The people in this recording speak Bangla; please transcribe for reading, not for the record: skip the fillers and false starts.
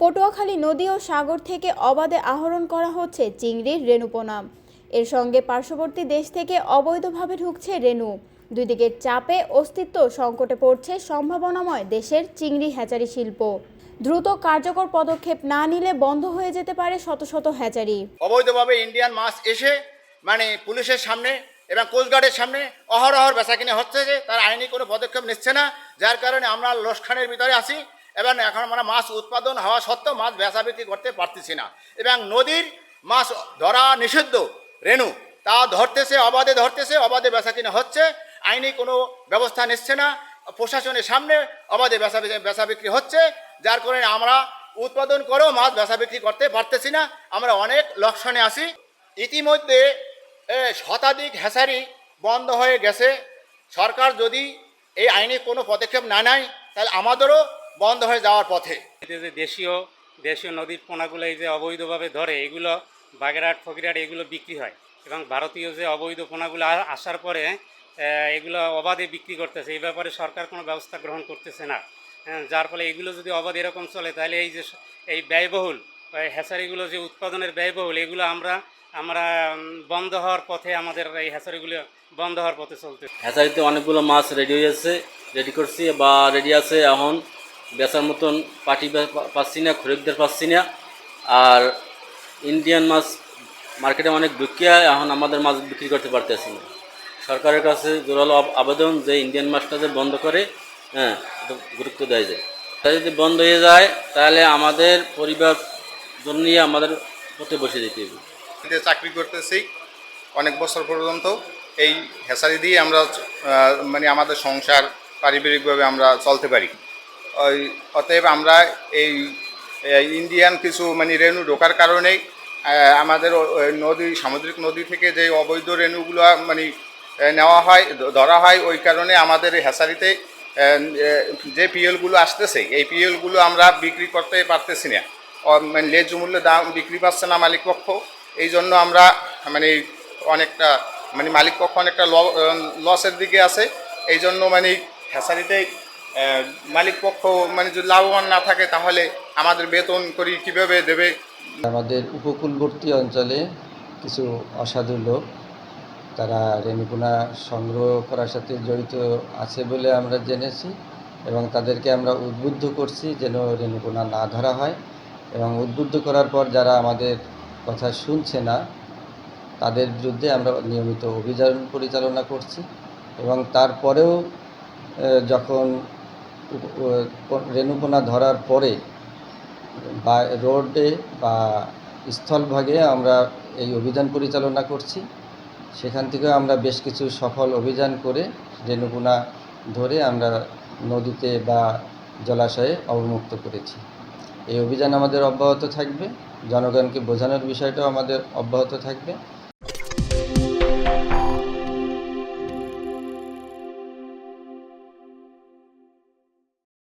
পটুয়াখালী নদী ও সাগর থেকে অবাধে আহরণ করা হচ্ছে চিংড়ির রেণুপোনা। এর সঙ্গে পার্শ্ববর্তী দেশ থেকে অবৈধভাবে ঢুকছে রেণু। দুই দিকের চাপে অস্তিত্ব সংকটে পড়ছে সম্ভাবনাময় দেশের চিংড়ি হ্যাচারি শিল্প। দ্রুত কার্যকর পদক্ষেপ না নিলে বন্ধ হয়ে যেতে পারে শত শত হ্যাচারি। অবৈধভাবে ইন্ডিয়ান মাছ এসে পুলিশের সামনে এবং কোস্টগার্ডের সামনে অহরহ বেচাকিনি হচ্ছে, যে তার আইনি কোনো পদক্ষেপ নিচ্ছে না, যার কারণে আমরা লোকসানের ভিতরে আছি এবং এখন আমরা মাছ উৎপাদন হওয়া সত্ত্বেও মাছ বেচা বিক্রি করতে পারতেছি না। এবং নদীর মাছ ধরা নিষিদ্ধ রেণু তা অবাধে বেচাকিনি হচ্ছে, আইনি কোনো ব্যবস্থা নিচ্ছে না, প্রশাসনের সামনে অবাধে বেচা বিক্রি হচ্ছে, যার কারণে আমরা উৎপাদন করেও মাছ বেচা বিক্রি করতে পারতেছি না, আমরা অনেক লোকসানে আছি। ইতিমধ্যে শতাধিক হ্যাচারি বন্ধ হয়ে গেছে। সরকার যদি এই আইনি কোনো পদক্ষেপ না নেয় তাহলে আমাদেরও বন্ধ হয়ে যাওয়ার পথে। যে দেশীয় নদীর পোনাগুলো এই যে অবৈধভাবে ধরে, এগুলো বাগেরহাট ফকিরহাট এগুলো বিক্রি হয়, এবং ভারতীয় যে অবৈধ পোনাগুলো আসার পরে এগুলো অবাধে বিক্রি করতেছে। এই ব্যাপারে সরকার কোনো ব্যবস্থা গ্রহণ করতেছে না, যার ফলে এগুলো যদি অবাধ এরকম চলে তাহলে এই ব্যয়বহুল হ্যাচারিগুলো যে উৎপাদনের ব্যয়বহুল, এগুলো আমরা বন্ধ হওয়ার পথে, আমাদের এই হ্যাচারিগুলো বন্ধ হওয়ার পথে চলতে। হ্যাচারিতে অনেকগুলো মাছ রেডি করছি বা রেডি আছে, এখন বেচার মতন পার্টি পাচ্ছি না, খরিদ্দার পাচ্ছি না। আর ইন্ডিয়ান মাছ মার্কেটে অনেক বিক্রি হয়, এখন আমাদের মাছ বিক্রি করতে পারতেছি না। সরকারের কাছে জোরালো আবেদন যে ইন্ডিয়ান মাছটা যে বন্ধ করে, গুরুত্ব দেয় যায়। তাই যদি বন্ধ হয়ে যায় তাহলে আমাদের পরিবার জন্য আমাদের পথে বসে যেতে হবে। চাকরি করতেছি অনেক বছর পর্যন্ত, এই হ্যাচারি দিয়ে আমরা আমাদের সংসার পারিবারিকভাবে আমরা চলতে পারি। অতএব আমরা এই ইন্ডিয়ান কিছু রেণু ঢোকার কারণেই আমাদের সামুদ্রিক নদী থেকে যে অবৈধ রেণুগুলো নেওয়া হয়, ধরা হয়, ওই কারণে আমাদের হ্যাচারিতে যে পিএলগুলো আসতেছে, এই পিএলগুলো আমরা বিক্রি করতে পারতেছি না, ন্যায্য মূল্যে দাম বিক্রি পাচ্ছে না মালিক পক্ষ। এই জন্য আমরা অনেকটা মালিক পক্ষ অনেকটা লসের দিকে আছে। এই জন্য হ্যাচারিতে মালিক পক্ষ যদি লাভবান না থাকে তাহলে আমাদের বেতন করি কীভাবে দেবে। আমাদের উপকূলবর্তী অঞ্চলে কিছু অসাধু লোক, তারা রেণুপোনা সংগ্রহ করার সাথে জড়িত আছে বলে আমরা জেনেছি, এবং তাদেরকে আমরা উদ্বুদ্ধ করছি যেন রেণুপোনা না ধরা হয়। এবং উদ্বুদ্ধ করার পর যারা আমাদের কথা শুনছে না তাদের বিরুদ্ধে আমরা নিয়মিত অভিযান পরিচালনা করছি। এবং তারপরেও যখন রেণুপোনা ধরার পরে বা রোডে বা স্থলভাগে আমরা এই অভিযান পরিচালনা করছি, সেখান থেকে আমরা বেশ কিছু সফল অভিযান করে রেণুপোনা ধরে আমরা নদীতে বা জলাশয়ে অবমুক্ত করেছি। এই অভিযান আমাদের অব্যাহত থাকবে, জনগণকে বোঝানোর বিষয়টাও আমাদের অব্যাহত থাকবে।